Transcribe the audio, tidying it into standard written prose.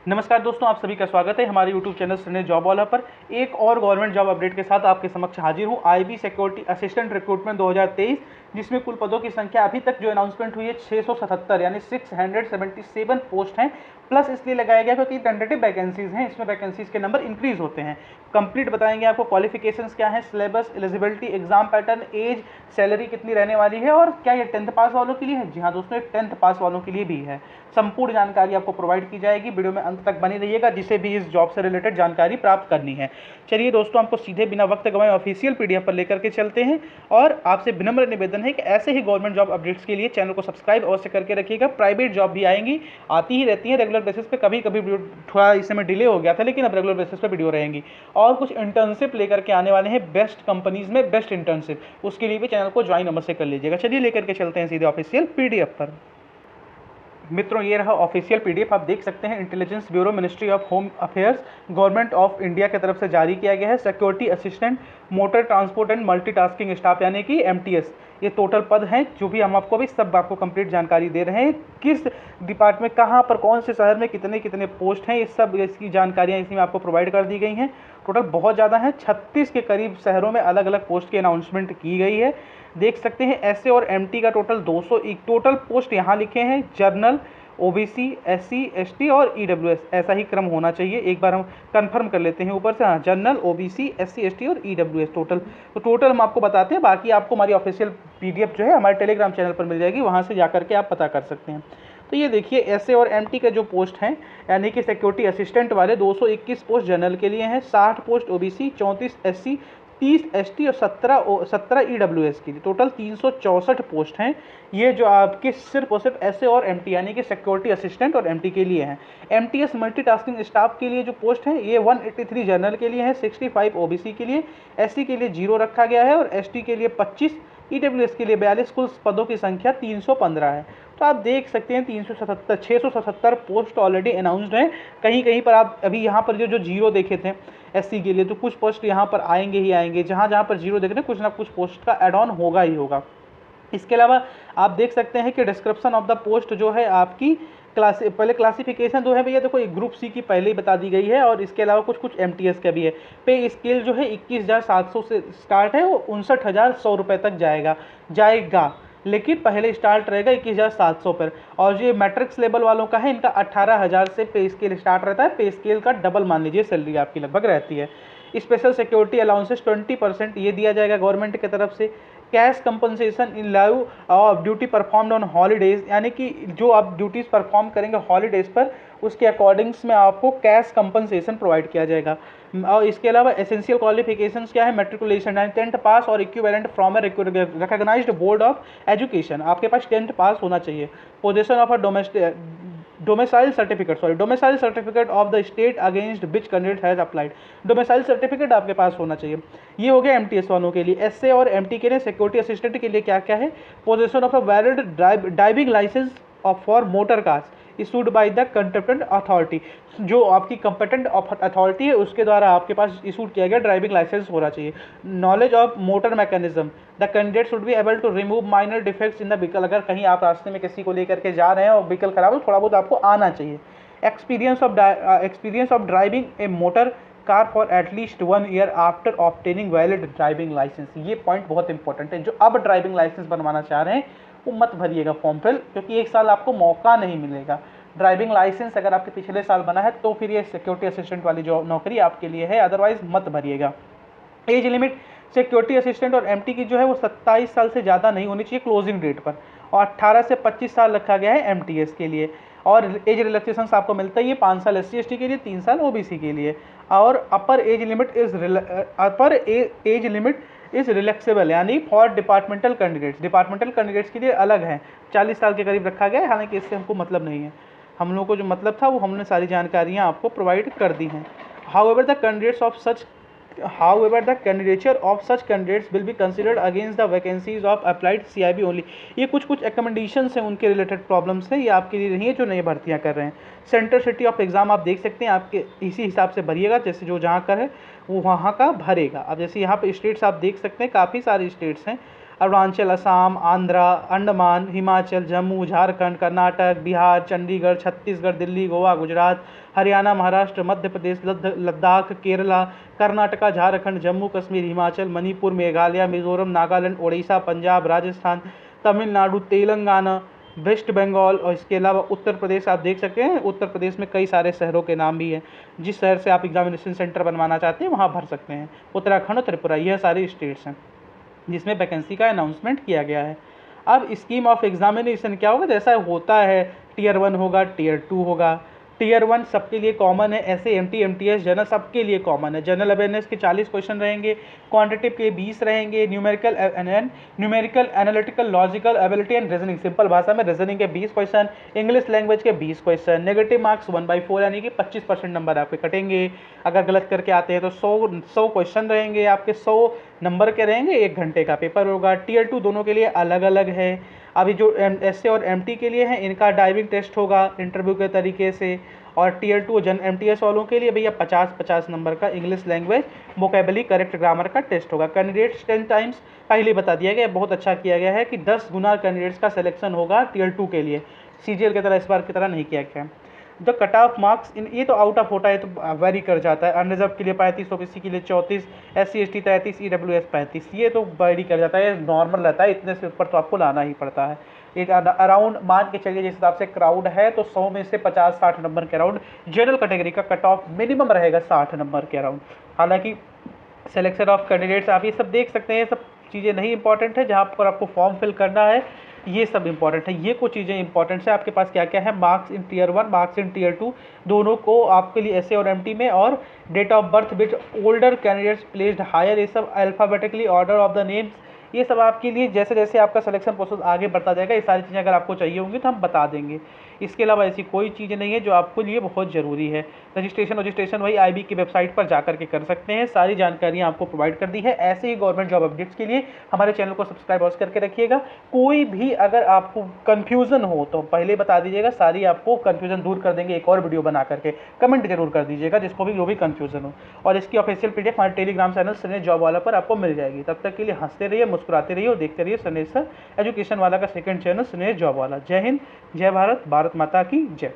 नमस्कार दोस्तों, आप सभी का स्वागत है हमारे YouTube चैनल संजय जॉब वाला पर। एक और गवर्नमेंट जॉब अपडेट के साथ आपके समक्ष हाजिर हूँ। आईबी सिक्योरिटी असिस्टेंट रिक्रूटमेंट 2023, जिसमें कुल पदों की संख्या अभी तक जो अनाउंसमेंट हुई है 677 यानी 677 पोस्ट हैं। प्लस इसलिए लगाया गया क्योंकि टेंटेटिव वैकेंसीज हैं, इसमें वैकेंसीज के नंबर इंक्रीज होते हैं। कंप्लीट बताएंगे आपको क्वालिफिकेशंस क्या है, syllabus, eligibility, exam pattern, age, salary कितनी रहने वाली है और क्या ये 10th पास वालों के लिए है। जी हाँ दोस्तों, ये 10th पास वालों के लिए भी है। संपूर्ण जानकारी आपको प्रोवाइड की जाएगी। वीडियो में अंत तक बनी रहिएगा जिसे भी इस जॉब से रिलेटेड जानकारी प्राप्त करनी है। चलिए दोस्तों, हमको सीधे बिना वक्त गंवाए ऑफिशियल पीडीएफ पर लेकर के चलते हैं और आपसे विनम्र निवेदन है कि ऐसे ही गवर्नमेंट जॉब अपडेट्स के लिए चैनल को सब्सक्राइब अवश्य करके रखिएगा। प्राइवेट जॉब भी आएंगी, आती ही रहती हैं रेगुलर बेसिस पे। कभी कभी थोड़ा इस समय डिले हो गया था, लेकिन अब रेगुलर बेसिस पे वीडियो रहेंगी। और कुछ इंटर्नशिप लेकर के आने वाले हैं बेस्ट कंपनीज में, बेस्ट इंटर्नशिप, उसके लिए भी चैनल को ज्वाइन अवश्य कर लीजिएगा। चलिए लेकर के चलते हैं सीधे ऑफिशियल पीडीएफ पर। मित्रों, ये रहा ऑफिशियल पीडीएफ। आप देख सकते हैं intelligence bureau, ministry of home affairs, government of India की तरफ से जारी किया गया है। Security assistant, motor transport and multitasking staff यानी कि एमटीएस, ये टोटल पद हैं। जो भी हम आपको भी सब आपको कंप्लीट जानकारी दे रहे हैं, किस डिपार्टमेंट, कहाँ पर, कौन से शहर में कितने कितने पोस्ट हैं, ये सब इसकी जानकारियाँ इसमें आपको प्रोवाइड कर दी गई हैं। टोटल बहुत ज़्यादा हैं, 36 के करीब शहरों में अलग अलग पोस्ट की अनाउंसमेंट की गई है। देख सकते हैं एसए और एमटी का टोटल 201 टोटल पोस्ट यहाँ लिखे हैं। जर्नल, ओबीसी, एससी, एसटी और ईडब्ल्यूएस, ऐसा ही क्रम होना चाहिए। एक बार हम कंफर्म कर लेते हैं ऊपर से। हाँ, जनरल, ओबीसी, एससी, एसटी और ईडब्ल्यूएस टोटल। तो टोटल हम आपको बताते हैं, बाकी आपको हमारी ऑफिशियल पीडीएफ जो है हमारे टेलीग्राम चैनल पर मिल जाएगी, वहाँ से जाकर के आप पता कर सकते हैं। तो ये देखिए एसए और एमटी के जो पोस्ट हैं यानी कि सिक्योरिटी असिस्टेंट वाले, 221 पोस्ट जनरल के लिए हैं, 60 पोस्ट ओबीसी, 34 एससी, 30 एसटी और 17 ईडब्ल्यूएस के लिए। टोटल 364 पोस्ट हैं। ये जो आपके सिर्फ और सिर्फ एसए और एमटी यानी कि सिक्योरिटी असिस्टेंट और एमटी के लिए हैं। एमटीएस मल्टीटास्किंग स्टाफ के लिए जो पोस्ट हैं ये 183 जनरल के लिए है, 65 ओबीसी के लिए, एससी के लिए 0 रखा गया है और एसटी के लिए 25, ईडब्ल्यूएस के लिए 42। कुल पदों की संख्या 315 है। तो आप देख सकते हैं 677 पोस्ट ऑलरेडी अनाउंस्ड हैं। कहीं कहीं पर आप अभी यहाँ पर जो 0 देखे थे एससी के लिए, तो कुछ पोस्ट यहाँ पर आएंगे ही आएंगे। जहाँ जहाँ पर 0 देख रहे हैं, कुछ ना कुछ पोस्ट का एड ऑन होगा ही होगा। इसके अलावा आप देख सकते हैं कि डिस्क्रिप्शन ऑफ द पोस्ट जो है आपकी पहले क्लासिफिकेशन जो है भैया देखो, एक ग्रुप सी की पहले ही बता दी गई है और इसके अलावा कुछ कुछ एमटीएस का भी है। पे स्केल जो है 21,700 से स्टार्ट है, वो 59,100 रुपये तक जाएगा, लेकिन पहले स्टार्ट रहेगा 21,700 पर। और जो मैट्रिक्स लेवल वालों का है, इनका 18,000 से पे स्केल स्टार्ट रहता है। पे स्केल का डबल मान लीजिए सैलरी आपकी लगभग रहती है। स्पेशल सिक्योरिटी अलाउंसेस 20% ये दिया जाएगा गवर्नमेंट की तरफ से। Cash compensation in live duty performed on holidays, यानी कि जो आप ड्यूटीज़ परफॉर्म करेंगे हॉलीडेज पर, उसके अकॉर्डिंग्स में आपको कैश कंपनसेशन प्रोवाइड किया जाएगा। और इसके अलावा एसेंशियल क्वालिफिकेशंस क्या है, मेट्रिकुलेशन यानी 10th पास और equivalent from a recognised board of education, आपके पास 10th पास होना चाहिए। Position of a domicile certificate of the state against which candidate has applied, domicile certificate आपके पास होना चाहिए। ये हो गया एमटीएस वालों के लिए। एसए और एमटी के लिए, सिक्योरिटी असिस्टेंट के लिए क्या क्या है, position of a valid driving licence for motor cars issued by the competent authority, जो आपकी कंपेटेंट अथॉरिटी है उसके द्वारा आपके पास इशूड किया गया ड्राइविंग लाइसेंस होना चाहिए। Knowledge of motor mechanism, the candidate should be able to remove minor defects in the vehicle, अगर कहीं आप रास्ते में किसी को लेकर के जा रहे हैं और व्हीकल खराब है, थोड़ा बहुत आपको आना चाहिए। Experience of driving a motor car for at least 1 year after obtaining valid driving licence, ये पॉइंट बहुत इंपॉर्टेंट है। जो अब ड्राइविंग लाइसेंस बनवाना चाह रहे हैं वो मत भरिएगा फॉर्म फिल, क्योंकि 1 साल आपको मौका नहीं मिलेगा। ड्राइविंग लाइसेंस अगर आपके पिछले साल बना है तो फिर ये सिक्योरिटी असिस्टेंट वाली जो नौकरी आपके लिए है, अदरवाइज मत भरिएगा। एज लिमिट सिक्योरिटी असिस्टेंट और एमटी की जो है वो 27 साल से ज़्यादा नहीं होनी चाहिए क्लोजिंग डेट पर, और 18 से 25 साल रखा गया है एमटीएस के लिए। और एज रिलैक्सेशन आपको मिलता ही है, 5 साल एससी एसटी के लिए, 3 साल ओबीसी के लिए। और अपर एज लिमिट इज रिलैक्सेबल यानी फॉर डिपार्टमेंटल कैंडिडेट्स के लिए अलग है, 40 साल के करीब रखा गया है। हालांकि इससे हमको मतलब नहीं है, हम लोगों को जो मतलब था वो हमने सारी जानकारियाँ आपको प्रोवाइड कर दी हैं। However, the candidature of such candidates will be considered against the vacancies of applied CIB only। ये कुछ कुछ recommendations हैं, उनके रिलेटेड प्रॉब्लम्स हैं, ये आपके लिए नहीं है जो नई भर्तियां कर रहे हैं। सेंटर सिटी ऑफ एग्जाम आप देख सकते हैं, आपके इसी हिसाब से भरिएगा, जैसे जो जहाँ का है वो वहाँ का भरेगा। अब जैसे यहाँ पे स्टेट्स आप देख सकते हैं, काफ़ी सारे स्टेट्स हैं, अरुणाचल, असम, आंध्रा, अंडमान, हिमाचल, जम्मू, झारखंड, कर्नाटक, बिहार, चंडीगढ़, छत्तीसगढ़, दिल्ली, गोवा, गुजरात, हरियाणा, महाराष्ट्र, मध्य प्रदेश, लद्दाख, केरला, कर्नाटका, झारखंड, जम्मू कश्मीर, हिमाचल, मणिपुर, मेघालय, मिजोरम, नागालैंड, उड़ीसा, पंजाब, राजस्थान, तमिलनाडु, तेलंगाना, वेस्ट बंगाल और इसके अलावा उत्तर प्रदेश। आप देख सकते हैं उत्तर प्रदेश में कई सारे शहरों के नाम भी हैं, जिस शहर से आप एग्जामिनेशन सेंटर बनवाना चाहते हैं वहाँ भर सकते हैं। उत्तराखंड और त्रिपुरा, यह सारी स्टेट्स हैं जिसमें वैकेंसी का अनाउंसमेंट किया गया है। अब स्कीम ऑफ एग्जामिनेशन क्या होगा, जैसा होता है टीयर 1 होगा, टीयर 2 होगा। टीयर 1 सबके लिए कॉमन है, ऐसे एमटी, एमटीएस, जनरल सबके लिए कॉमन है। जनरल अवेयरनेस के 40 क्वेश्चन रहेंगे, क्वांटिटिव के 20 रहेंगे, numerical analytical, logical, ability and reasoning, simple भाषा में रीजनिंग के 20 क्वेश्चन, इंग्लिश लैंग्वेज के 20 क्वेश्चन। नेगेटिव मार्क्स 1/4 यानी कि 25% नंबर आपके कटेंगे अगर गलत करके आते हैं तो। 100 क्वेश्चन रहेंगे आपके, 100 नंबर के रहेंगे, 1 घंटे का पेपर होगा। टीयर 2 दोनों के लिए अलग अलग है। अभी जो एसए और एमटी के लिए हैं इनका ड्राइविंग टेस्ट होगा इंटरव्यू के तरीके से, और टीयर 2 एमटीएस वालों के लिए भैया 50-50 नंबर का English language, vocabulary, correct grammar का टेस्ट होगा। कैंडिडेट्स 10 टाइम्स पहले बता दिया गया, बहुत अच्छा किया गया है कि 10 गुना कैंडिडेट्स का सिलेक्शन होगा टीयर 2 के लिए। सीजीएल की तरह इस बार की तरह नहीं किया गया। The cut off marks in, ये तो आउट ऑफ होता है तो वेरी कर जाता है। अनरिजर्व के लिए 35, ओबीसी के लिए 34, एससी एसटी 33, ईडब्ल्यूएस 35, ये तो वेरी कर जाता है, नॉर्मल रहता है। इतने से ऊपर तो आपको लाना ही पड़ता है। एक अराउंड मान के चलिए जिस हिसाब से क्राउड है तो 100 में से 50-60 नंबर के अराउंड जनरल कैटेगरी का कट ऑफ मिनिमम रहेगा 60 नंबर के अराउंड। हालांकि सिलेक्शन ऑफ कैंडिडेट्स आप ये सब देख सकते हैं, ये सब चीज़ें नहीं इंपॉर्टेंट है। जहाँ पर आपको फॉर्म फिल करना है ये सब इंपॉर्टेंट है। ये कुछ चीज़ें इंपॉर्टेंट है। आपके पास क्या क्या है, marks in tier 1, marks in tier 2, दोनों को आपके लिए एसए और एमटी में, और date of birth which older candidates placed higher, ये सब alphabetically order of the names, ये सब आपके लिए जैसे जैसे आपका सिलेक्शन प्रोसेस आगे बढ़ता जाएगा ये सारी चीज़ें अगर आपको चाहिए होंगी तो हम बता देंगे। इसके अलावा ऐसी कोई चीज़ नहीं है जो आपको लिए बहुत ज़रूरी है। रजिस्ट्रेशन वही आईबी की वेबसाइट पर जाकर के कर सकते हैं, सारी जानकारियाँ आपको प्रोवाइड कर दी है। ऐसे ही गवर्नमेंट जॉब अपडेट्स के लिए हमारे चैनल को सब्सक्राइब करके रखिएगा। कोई भी अगर आपको कन्फ्यूज़न हो तो पहले बता दीजिएगा, सारी आपको कन्फ्यूज़न दूर कर देंगे एक और वीडियो बना करके। कमेंट जरूर कर दीजिएगा जिसको भी जो भी कन्फ्यूज़न हो, और इसकी ऑफिशियल पीडीएफ हमारे टेलीग्राम चैनल स्नेह जॉब वाला पर आपको मिल जाएगी। तब तक के लिए हंसते रहिए, मुस्कुराते रहिए और देखते रहिए स्नेह सर एजुकेशन वाला का सेकंड चैनल स्नेह जॉब वाला। जय हिंद, जय भारत, भारत माता की जय।